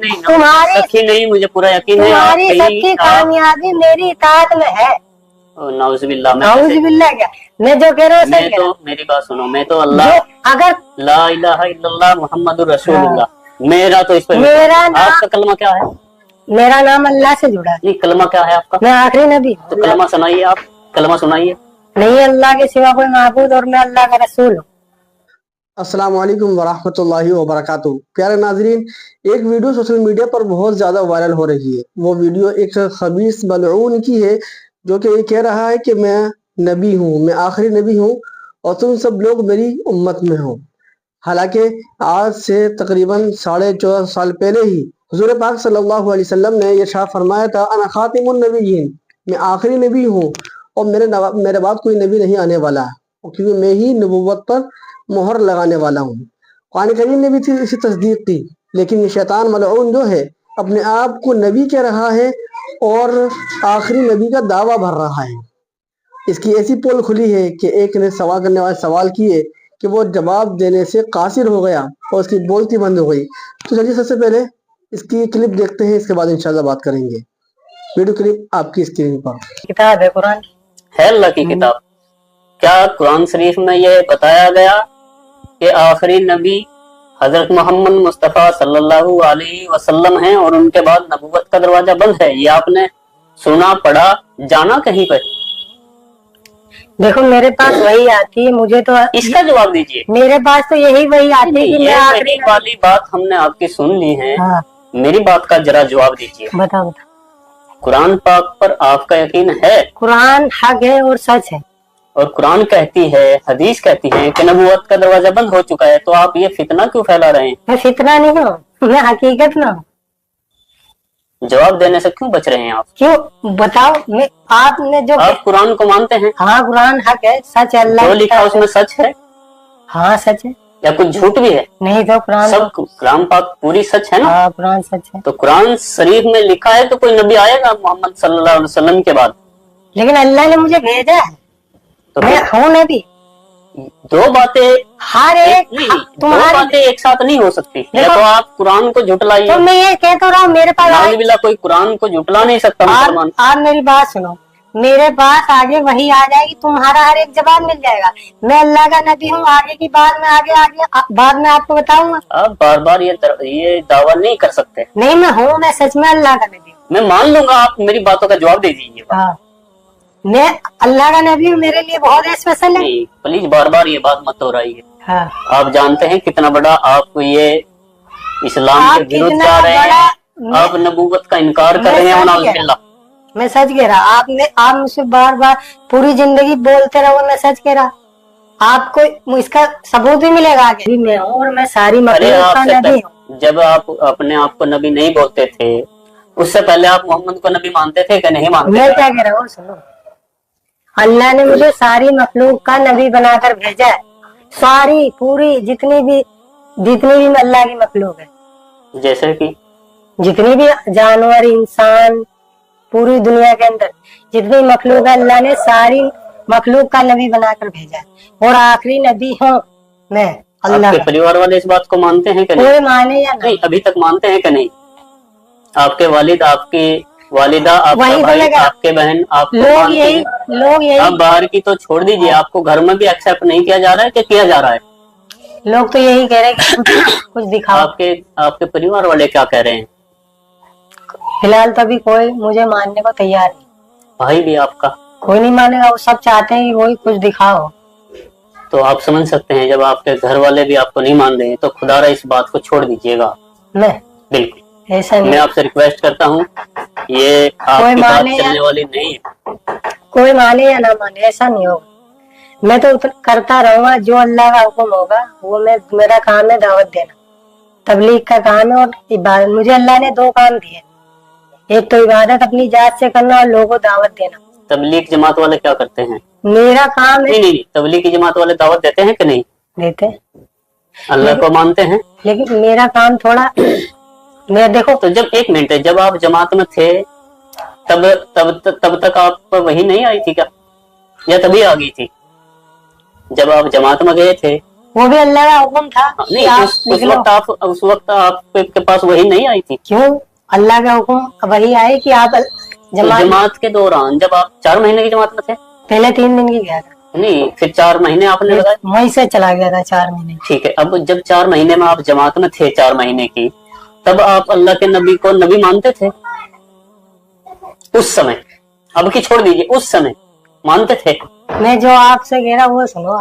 नहीं, तुम्हारी सच्ची नहीं, मुझे पूरा यकीन है। तुम्हारी सबकी कामयाबी मेरी इताअत में है। नाउज़ुबिल्लाह। नाउज़ुबिल्लाह क्या, मैं जो कह रहा हूँ सही कह रहा हूँ। मेरी बात सुनो, मैं तो अल्लाह अगर ला इलाहा इल्लल्लाह मुहम्मदुर रसूलुल्लाह, मेरा तो इस पर आपका कलमा क्या है? मेरा नाम अल्लाह से जुड़ा है। नहीं, कलमा क्या है आपका? मैं आखिरी नबी। तो कलमा सुनाइए, आप कलमा सुनाइए। नहीं अल्लाह के सिवा कोई माबूद और मैं अल्लाह का रसूल हूँ। अस्सलाम वालेकुम वरहमतुल्लाहि वबरकातुहू। प्यारे नाजरीन, एक वीडियो सोशल मीडिया पर बहुत ज़्यादा वायरल हो रही है। वो वीडियो एक खबीस मलऊन की है, जो कि ये कह रहा है कि मैं नबी हूँ, मैं आखिरी नबी हूँ और तुम सब लोग मेरी उम्मत में हो। हालांकि आज से तकरीबन 14.5 साल पहले ही हुज़ूर पाक सल्लल्लाहु अलैहि वसल्लम ने यह शाह फरमाया था, अना खातिमुन नबिय्यीन, मैं आखिरी नबी हूँ और मेरे बाद कोई नबी नहीं आने वाला, क्योंकि मैं ही नबूवत पर मोहर लगाने वाला हूँ। कुरान करीम ने भी इसी तस्दीक की, लेकिन ये शैतान मलऊन जो है अपने आप को नबी कह रहा है और आखिरी नबी का दावा भर रहा है। इसकी ऐसी पोल खुली है कि एक ने सवाल करने वाले सवाल किए कि वो जवाब देने से कासिर हो गया और उसकी बोलती बंद हो गई। तो चलिए सबसे पहले इसकी क्लिप देखते हैं, इसके बाद इंशाल्लाह बात करेंगे। वीडियो क्लिप आपकी स्क्रीन पर। किताब है कुरान, है अल्लाह की किताब। क्या कुरान शरीफ में यह बताया गया कि आखिरी नबी हजरत मोहम्मद मुस्तफ़ा सल्लल्लाहु अलैहि वसल्लम हैं और उनके बाद नबूवत का दरवाजा बंद है? ये आपने सुना, पढ़ा, जाना कहीं पर? देखो मेरे पास वही आती है, मुझे तो इसका जवाब दीजिए। मेरे पास तो यही वही आती है कि मैं आखिरी वाली बात हमने आपकी सुन ली है। हाँ। मेरी बात का जरा जवाब दीजिए। बताओ। कुरान पाक पर आपका यकीन है? कुरान हक है और सच है। और कुरान कहती है, हदीस कहती है कि नबूवत का दरवाजा बंद हो चुका है, तो आप ये फितना क्यों फैला रहे हैं? मैं फितना नहीं हूँ, मैं हकीकत में हूँ। जवाब देने से क्यों बच रहे हैं आप? क्यों बताओ। मैं आपने जो आप कुरान को मानते हैं? हाँ कुरान हक है, सच है, अल्लाह जो लिखा उसमें सच है? हाँ सच है। या कुछ झूठ भी है? नहीं तो कुरान सब कुरान पाक पूरी सच है ना? हाँ कुरान सच है। तो कुरान शरीफ में लिखा है तो कोई नबी आएगा मोहम्मद सल्लल्लाहु अलैहि वसल्लम के बाद? लेकिन अल्लाह ने मुझे भेजा है, तो मैं हूँ नबी। दो बातें हर एक दो बातें एक साथ नहीं हो सकती। या तो आप कुरान को झुटलाइए। तो मैं ये कह तो रहा हूँ, मेरे पास नाउज़ुबिल्लाह, कोई कुरान को झुटला नहीं सकता मुसलमान। आप मेरी बात सुनो, मेरे पास आगे वही आ जाएगी, तुम्हारा हर एक जवाब मिल जाएगा। मैं अल्लाह का नबी हूँ, आगे की बात में आगे बाद में आपको बताऊंगा। आप बार बार ये दावा नहीं कर सकते। नहीं मैं हूँ, मैं सच में अल्लाह का नबी हूँ। मैं मान लूंगा, आप मेरी बातों का जवाब दे दीजिए। हाँ मैं अल्लाह का नबी हूँ, मेरे लिए बहुत स्पेशल है। प्लीज बार बार ये बात मत हो रही है। हाँ। आप जानते हैं कितना बड़ा आप ये इस्लाम के विरुद्ध जा रहे हैं, आप नबूवत का इनकार कर रहे हैं। नाउज़ुबिल्लाह, मैं सच कह रहा। आप मुझसे बार बार पूरी जिंदगी बोलते रहो, मैं सच कह रहा। आपको इसका सबूत भी मिलेगा आगे। मैं हूँ और मैं सारी मखलूक का नबी हूँ। जब आप अपने आप को नबी नहीं बोलते थे, उससे पहले आप मोहम्मद को नबी मानते थे कि नहीं मानते? मैं क्या कह रहा हूँ सुनो, अल्लाह ने मुझे सारी मखलूक का नबी बनाकर भेजा है। सारी पूरी जितनी भी अल्लाह की मखलूक है, जैसे कि जितनी भी जानवर, इंसान, पूरी दुनिया के अंदर जितनी मखलूक है, अल्लाह ने सारी मखलूक का नबी बनाकर भेजा है और आखिरी नबी हूँ मैं अल्लाह। आपके परिवार वाले इस बात को मानते हैं कि नहीं? कोई माने या नहीं, अभी तक मानते हैं कि नहीं? आपके वालिद, आपकी वालिदा, आपका भाई, आपके बहन, आप लोग यही अब बाहर की तो छोड़ दीजिए, आपको घर में भी एक्सेप्ट नहीं किया जा रहा है कि किया जा रहा है? लोग तो यही कह रहे हैं कि कुछ दिखाओ। आपके परिवार वाले क्या कह रहे हैं? फिलहाल तो अभी कोई मुझे मानने को तैयार नहीं। भाई भी आपका कोई नहीं मानेगा, वो सब चाहते हैं कि वही कुछ दिखाओ। तो आप समझ सकते हैं, जब आपके घर वाले भी आपको नहीं मान रहे तो खुदारा इस बात को छोड़ दीजिएगा। मैं बिल्कुल ऐसा नहीं। मैं आपसे रिक्वेस्ट करता हूँ, ये आपकी बात चलने वाली नहीं है। कोई माने या ना माने ऐसा नहीं होगा, मैं तो करता रहूंगा जो अल्लाह का हुक्म होगा वो मेरा काम है दावत देना, तबलीग का काम है और इबादत। मुझे अल्लाह ने दो काम दिए, एक तो इबादत अपनी जात से करना और लोगों को दावत देना। तबलीग जमात वाले क्या करते हैं? मेरा काम है। नहीं, तबलीग की जमात वाले दावत देते हैं कि नहीं देते? अल्लाह को मानते हैं, लेकिन मेरा काम थोड़ा मैं देखो तो जब एक मिनट, जब आप जमात में थे तब तक आप पर वही नहीं आई थी क्या, या तभी आ गई थी? जब आप जमात में गए थे वो भी अल्लाह का हुक्म था कि नहीं, आप उस निकलो। वक्त आपके पास वही नहीं आई थी। क्यों? अल्लाह का हुक्म वही आए कि आप तो जमात, जमात के दौरान जब आप 4 महीने की जमात में थे, पहले 3 दिन की गया था, नहीं फिर 4 महीने आपने लगाए, वहीं से चला गया था 4 महीने। ठीक है। अब जब 4 महीने में आप जमात में थे 4 महीने की, तब आप अल्लाह के नबी को नबी मानते थे उस समय? अब की छोड़ दीजिए, उस समय मानते थे? मैं जो आपसे कह रहा वो सुनो।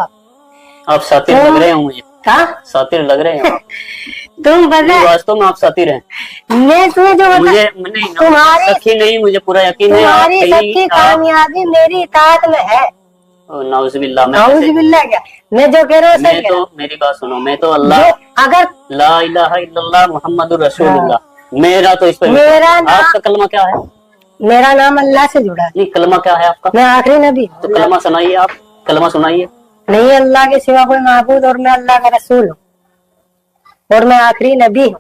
आप सातिर लग रहे हो मुझे, कहा सातिर लग रहे हैं। तुम बता, वास्तव में आप सातिर हैं। मैं तुम्हें जो बता, मुझे नहीं, तुम्हारी सखी नहीं, मुझे पूरा यकीन है आप तुम्हारी सबकी कामयाबी मेरी इताअत में है। नाउज़ुबिल्लाह। नाउज़ुबिल्लाह क्या, मैं जो कह रहा हूँ सही कह रहा हूँ। मेरी बात सुनो, मैं तो अल्लाह जो अगर ला इलाहा इल्लल्लाह मुहम्मदुर रसूलुल्लाह, मेरा तो इस पे मेरा आपका कलमा क्या है? मेरा नाम अल्लाह से जुड़ा है। नहीं, कलमा क्या है आपका? मैं आखिरी नबी हूँ। तो कलमा सुनाइए, आप कलमा सुनाइए। नहीं अल्लाह के सिवा कोई माबूद और मैं अल्लाह का रसूल हूँ और मैं आखिरी नबी हूँ।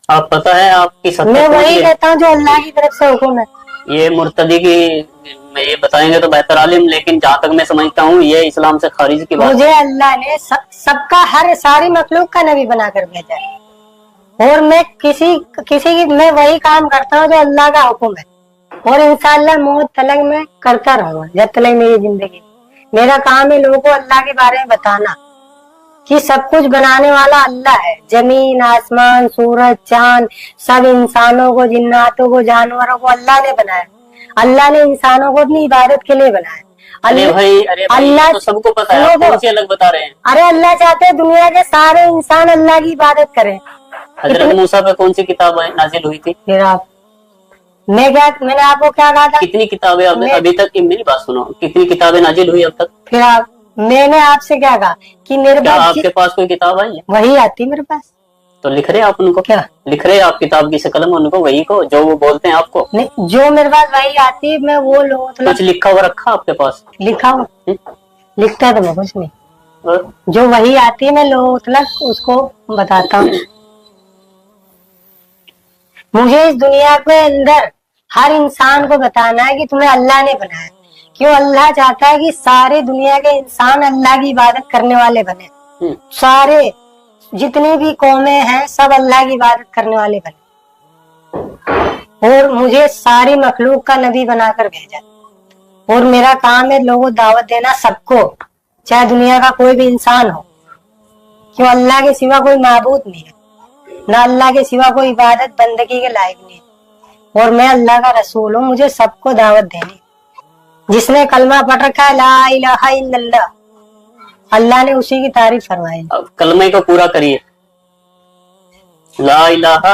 आप पता है आपकी मैं सत्ता वही कहता हूँ जो अल्लाह की तरफ से हुक्म है। ये मुर्तदी की ये बताएंगे तो बेहतर आलिम, लेकिन जहाँ तक मैं समझता हूँ ये इस्लाम से खारिज की बात मुझे अल्लाह ने सबका हर सारी मखलूक का नबी बनाकर भेजा है और मैं किसी की मैं वही काम करता हूँ जो अल्लाह का हुक्म है और इंशाअल्लाह मौत तलक मैं करता रहूंगा जब तक मेरी जिंदगी। मेरा काम है लोगों को अल्लाह के बारे में बताना कि सब कुछ बनाने वाला अल्लाह है। जमीन, आसमान, सूरज, चांद, सब इंसानों को, जिन्नातों को, जानवरों को अल्लाह ने बनाया। अल्लाह ने इंसानों को अपनी इबादत के लिए बनाया। अरे भाई अल्लाह तो सबको पता है, आप कौन सी अलग बता रहे हैं? अरे अल्लाह चाहते हैं दुनिया के सारे इंसान अल्लाह की इबादत करें। हजरत मूसा पे कौन सी किताब नाजिल हुई थी? फिर आप मैंने आपको क्या कहा था? कितनी किताबें अभी तक, मेरी बात सुनो, कितनी किताबें नाजिल हुई अब तक? फिर मैंने आपसे क्या कहा कि मेरे क्या पास आपके पास कोई किताब आई है? वही आती मेरे पास। तो लिख रहे आप उनको? क्या लिख रहे आप किताब की शकल में उनको, वही को जो वो बोलते हैं आपको? नहीं, जो मेरे पास वही आती है मैं वो लोग कुछ लिखा हुआ रखा आपके पास? लिखा हुआ लिखता तो मैं कुछ नहीं, और जो वही आती है मैं लोग उसको बताता हूँ। मुझे इस दुनिया के अंदर हर इंसान को बताना है कि तुम्हें अल्लाह ने बनाया। क्यों? अल्लाह चाहता है कि सारे दुनिया के इंसान अल्लाह की इबादत करने वाले बने। सारे जितनी भी कौमें हैं सब अल्लाह की इबादत करने वाले बने और मुझे सारी मखलूक का नबी बनाकर भेजा और मेरा काम है लोगों दावत देना सबको, चाहे दुनिया का कोई भी इंसान हो। क्यों? अल्लाह के सिवा कोई माबूद नहीं है, ना अल्लाह के सिवा कोई इबादत बंदगी के लायक नहीं है और मैं अल्लाह का रसूल हूँ। मुझे सबको दावत देनी। जिसने कलमा पढ़ रखा है ला इलाहा इल्लल्लाह, अल्लाह ने उसी की तारीफ फरमाई। अब कलमे को पूरा करिए। ला इलाहा,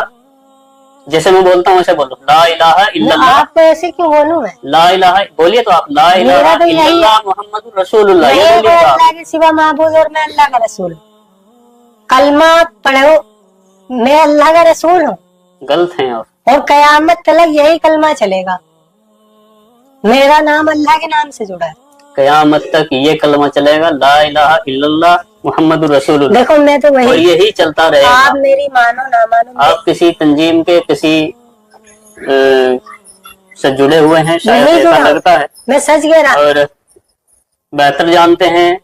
जैसे मैं बोलता हूँ ऐसे बोलो, ला इलाहा इल्लल्लाह। आप ऐसे क्यों बोलूं मैं? ला इलाहा बोलिए तो आप, ला इलाहा तो यही है। इल्लल्लाह मुहम्मदुर रसूलुल्लाह, ये बोलिए तो आप। अल्लाह के सिवा माबूद और मैं अल्लाह का रसूल। कलमा पढ़ो, मैं अल्लाह का रसूल हूँ। गलत हैं आप। और कयामत तक यही कलमा चलेगा। मेरा नाम अल्लाह के नाम से जुड़ा है। कयामत तक ये कलमा चलेगा, ला इलाहा इल्लल्लाह मुहम्मदुर रसूलुल्लाह। देखो मैं तो और वही, यही चलता रहेगा। आप मेरी मानो ना मानो, आप किसी तंजीम के किसी से जुड़े हुए हैं शायद, नहीं ऐसा जुड़ा। लगता है। मैं सच कह रहा हूँ। और बेहतर जानते हैं,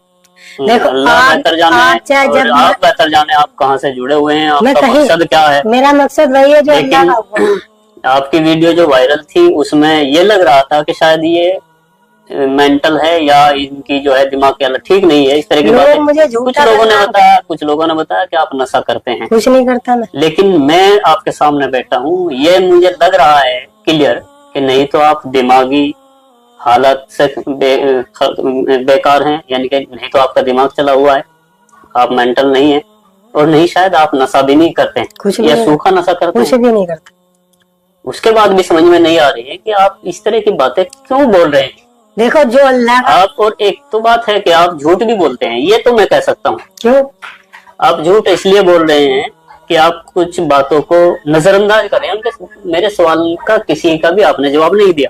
देखो अल्लाह बेहतर जाने, आप चाहे और जब आप बेहतर जाने आप कहाँ से जुड़े हुए हैं, मैं आपका कहीं, मकसद क्या है। मेरा मकसद वही है जो अल्लाह लेकिन का हुक्म है। आपकी वीडियो जो वायरल थी उसमें ये लग रहा था कि शायद ये मेंटल है या इनकी जो है दिमाग की हालत ठीक नहीं है, इस तरह की लोग बातें मुझे झूठा कुछ लोगों ने बदनाम बताया, कुछ लोगों ने बताया कि आप नशा करते हैं। कुछ नहीं करता मैं। लेकिन मैं आपके सामने बैठा हूँ, ये मुझे लग रहा है क्लियर कि नहीं तो आप दिमागी हालत से बेकार हैं, यानी कि नहीं तो आपका दिमाग चला हुआ है, आप मेंटल नहीं है, और नहीं शायद आप नशा भी नहीं करते हैं, कुछ या भी सूखा नशा करते कुछ हैं। भी नहीं करता। उसके बाद भी समझ में नहीं आ रही है कि आप इस तरह की बातें क्यों बोल रहे हैं देखो जो अल्लाह का, आप। और एक तो बात है कि आप झूठ भी बोलते हैं, ये तो मैं कह सकता हूँ। क्यों? आप झूठ इसलिए बोल रहे हैं कि आप कुछ बातों को नजरअंदाज करें। मेरे सवाल का किसी का भी आपने जवाब नहीं दिया।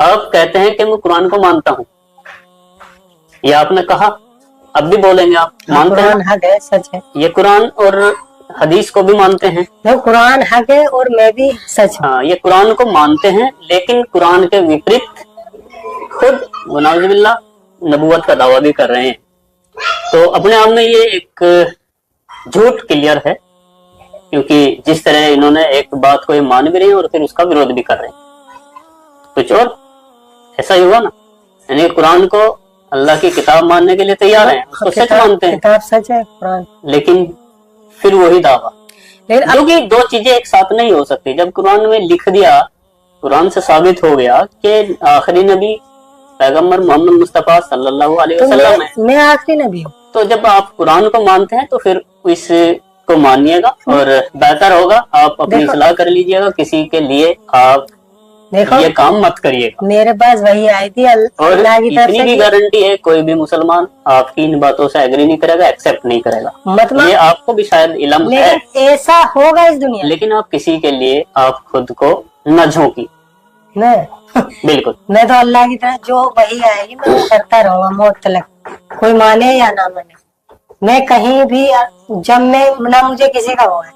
आप कहते हैं कि मैं कुरान को मानता हूँ, ये आपने कहा, अब भी बोलेंगे आप मानते हैं। कुरान हक है, सच है। ये कुरान और हदीस को भी मानते हैं। देखो कुरान हक है और मैं भी सच हूँ। हाँ, ये कुरान को मानते हैं, लेकिन कुरान के विपरीत खुद नाउज़ुबिल्लाह नबूवत का दावा भी कर रहे हैं। तो अपने आप में ये एक झूठ क्लियर है, क्योंकि जिस तरह इन्होंने एक बात को ये मान भी रहे हैं और फिर उसका विरोध भी कर रहे हैं, कुछ और ऐसा ही हुआ ना। यानी कुरान को अल्लाह की किताब मानने के लिए तैयार हैं, उसको सच मानते हैं, किताब सच है कुरान, लेकिन फिर वही दावा, लेकिन क्योंकि दो चीजें एक साथ नहीं हो सकती। जब कुरान में लिख दिया, कुरान से साबित हो गया कि आखिरी नबी पैगंबर मोहम्मद मुस्तफा सल्लल्लाहु अलैहि वसल्लम है, मैं आखिरी नबी हूँ, तो जब आप कुरान को मानते हैं तो फिर इसको मानिएगा और बेहतर होगा आप अपनी सलाह कर लीजिएगा, किसी के लिए आप देखो ये काम मत करिएगा। मेरे पास वही आई थी और अल्लाह की तरफ इतनी से भी गारंटी है कोई भी मुसलमान आपकी इन बातों से एग्री नहीं करेगा, एक्सेप्ट नहीं करेगा। मतलब ये आपको भी शायद इल्म है, लेकिन ऐसा होगा इस दुनिया लेकिन आप किसी के लिए आप खुद को न झोंकी। में। बिल्कुल, मैं तो अल्लाह की तरफ जो वही आएगी मैं वो करता रहूंगा मौत तक, कोई माने या ना माने। मैं कहीं भी जब मैं ना मुझे किसी का हुआ है,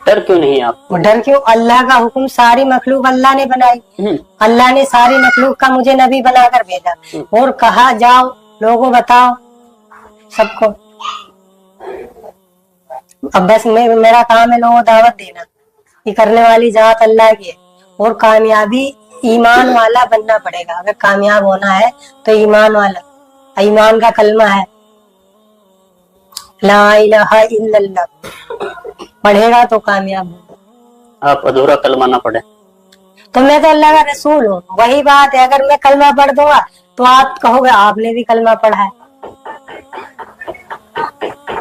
डर क्यों नहीं आप? डर क्यों? अल्लाह का हुक्म, सारी मखलूक अल्लाह ने बनाई, अल्लाह ने सारी मखलूक का मुझे नबी बनाकर भेजा और कहा जाओ लोगों बताओ सबको। अब बस मेरा काम है लोगों को दावत देना, ये करने वाली जात अल्लाह की है और कामयाबी ईमान वाला बनना पड़ेगा। अगर कामयाब होना है तो ईमान वाला, ईमान का कलमा है ला इलाहा इल्लल्लाह, पढ़ेगा तो कामयाब होगा। आप अधूरा कलमा ना पढ़े तो मैं तो अल्लाह का रसूल हूँ, वही बात है। अगर मैं कलमा पढ़ दूंगा तो आप कहोगे आपने भी कलमा पढ़ा है,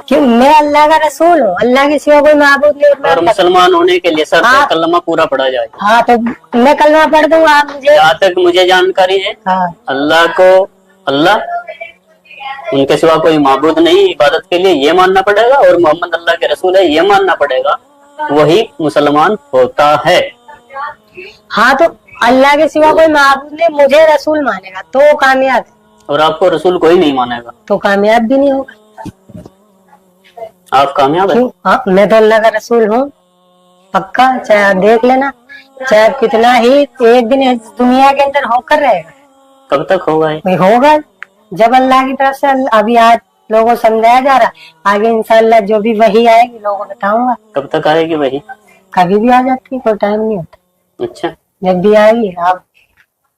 क्यों? मैं अल्लाह का रसूल हूँ, अल्लाह के सिवा कोई माबूद नहीं। और मुसलमान होने के लिए सर कलमा पूरा पढ़ा जाए। हाँ तो मैं कलमा पढ़ दूंगा, आप मुझे। जहाँ तक मुझे जानकारी है, हाँ अल्लाह को अल्लाह, उनके सिवा कोई माबूद नहीं इबादत के लिए, ये मानना पड़ेगा, और मोहम्मद अल्लाह के रसूल है ये मानना पड़ेगा, वही मुसलमान होता है। हाँ तो अल्लाह के सिवा कोई माबूद नहीं, मुझे रसूल मानेगा तो कामयाब है, और आपको रसूल कोई नहीं मानेगा तो कामयाब भी नहीं होगा। आप कामयाब है। क्यों? हाँ, मैं तो अल्लाह का रसूल हूँ पक्का, चाहे आप देख लेना, चाहे कितना ही एक दिन इस दुनिया के अंदर होकर रहेगा। कब तक होगा ये? वही होगा जब अल्लाह की तरफ से, अभी आज लोगों को समझाया जा रहा, आगे इंशाअल्लाह जो भी वही आएगी लोगों को बताऊंगा। कब तक आएगी वही? कभी भी आ जाती है, कोई टाइम नहीं होता, अच्छा, जब भी आएगी आप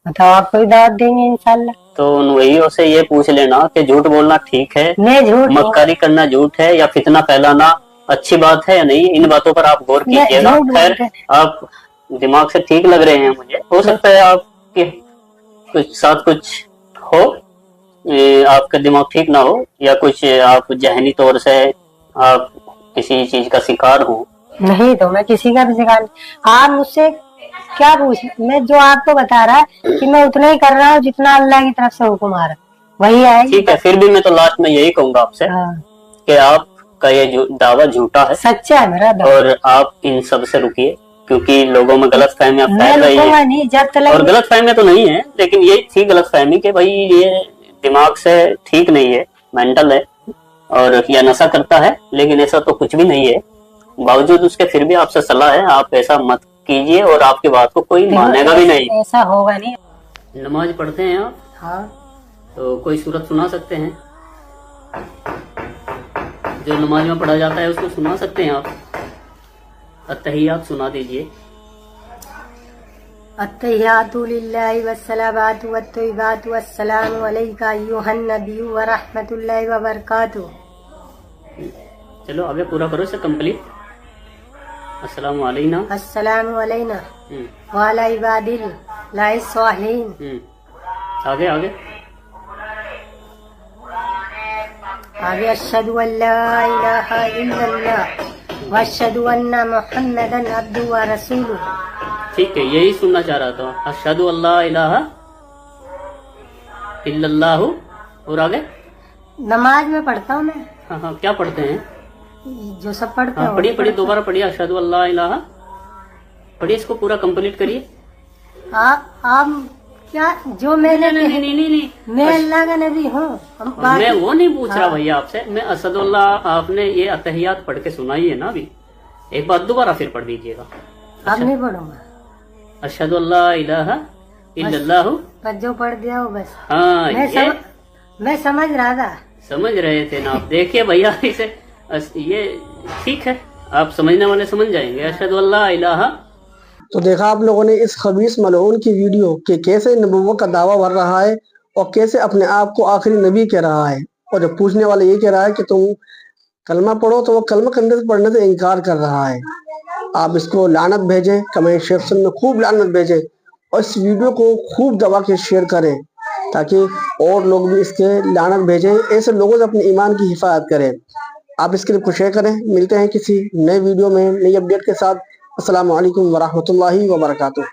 बताओ, आपको भी दावत देंगे इंशाअल्लाह। तो उन वहीयों से ये पूछ लेना कि झूठ बोलना ठीक है, मैं झूठ मक्कारी करना झूठ है, या फितना फैलाना अच्छी बात है या नहीं, इन बातों पर आप गौर कीजिएगा। खैर आप दिमाग से ठीक लग रहे हैं मुझे, हो सकता है आपके कुछ साथ कुछ हो, आपका दिमाग ठीक ना हो, या कुछ आप जहनी तौर से आप किसी चीज का शिकार हो। नहीं तो मैं किसी का भी शिकार नहीं। आप मुझसे क्या पूछ, मैं जो आपको बता रहा है कि मैं उतना ही कर रहा हूँ जितना अल्लाह की तरफ से हुक्म आ रहा, वही आएगी। ठीक है, फिर भी मैं तो लास्ट में यही कहूंगा आपसे कि आपका ये दावा झूठा है, सच्चा है मेरा दावा, और आप इन सब से रुकिए, क्योंकि लोगों में गलत फहमियां फैल रही है। नहीं जब तक, और गलत फहमियां तो नहीं है, लेकिन ये थी गलत फहमी कि भाई ये दिमाग से ठीक नहीं है, मेंटल है और या नशा करता है, लेकिन ऐसा तो कुछ भी नहीं है। बावजूद उसके फिर भी आपसे सलाह है, आप ऐसा मत कीजिए और आपकी बात को कोई मानेगा भी नहीं। ऐसा होगा नहीं। नमाज पढ़ते हैं आप? हाँ तो कोई सूरत सुना सकते हैं जो नमाज में पढ़ा जाता है, उसको सुना सकते हैं आप? अत्तहियात सुना दीजिए। अत्तहियातु लिल्लाहि वस्सलावातु वत्तय्यिबातु वस्सलामु अलैका अय्युहन नबिय्यु व रहमतुल्लाहि व बरकातुहू। चलो आगे पूरा करो इसे कंप्लीट। अस्सलामु अलैना, अस्सलामु अलैना व अला इबादिल्लाहि स्वालिहीन। आगे आगे आगे अशहदु अल्ला इलाहा इल्लल्लाह व अशहदु अन्ना मुहम्मदन अब्दुहु व रसूलुहु। ठीक है, यही सुनना चाह रहा था। अशहदु अल्ला इलाहा इल्लल्लाहु, और आगे नमाज में पढ़ता हूँ मैं। हाँ हाँ, क्या पढ़ते हैं? जो सब पढ़ते हैं। पढ़िए पढ़िए, दोबारा पढ़िए। अशहदु अल्ला इलाहा पढ़िए, इसको पूरा कंप्लीट करिए। आप क्या जो मैंने नहीं, मैं अल्लाह का नबी हूँ। मैं वो नहीं पूछ रहा भैया आपसे, मैं अशहदुल्लाह, आपने ये अत्तहियात पढ़ के सुनाई है ना अभी, एक बार दोबारा फिर पढ़ दीजिएगा। अब नहीं पढ़ूंगा। अशहदु अल्ला इलाहा इल्लल्लाहु, बस जो पढ़ दिया हो बस। हाँ, मैं समझ रहा था। समझ रहे थे ना आप। देखिए भैया, इसे ये ठीक है, आप समझने वाले समझ जाएंगे। अशहदु अल्ला इलाहा। तो देखा आप लोगों ने इस खबीस मलऊन की वीडियो कि कैसे नबुव्वत का दावा भर रहा है और कैसे अपने आप को आखिरी नबी कह रहा है, और जब पूछने वाला ये कह रहा है कि तुम कलमा पढ़ो तो वो कलमा पढ़ने से इनकार कर रहा है। आप इसको लानत भेजें, कमेंट सेक्शन में खूब लानत भेजें और इस वीडियो को खूब दबा के शेयर करें ताकि और लोग भी इसके लानत भेजें, ऐसे लोगों से अपने ईमान की हिफाजत करें। आप इसके लिए शेयर करें। मिलते हैं किसी नए वीडियो में नई अपडेट के साथ। अस्सलामु अलैकुम वरहमतुल्लाहि वबरकातुहू।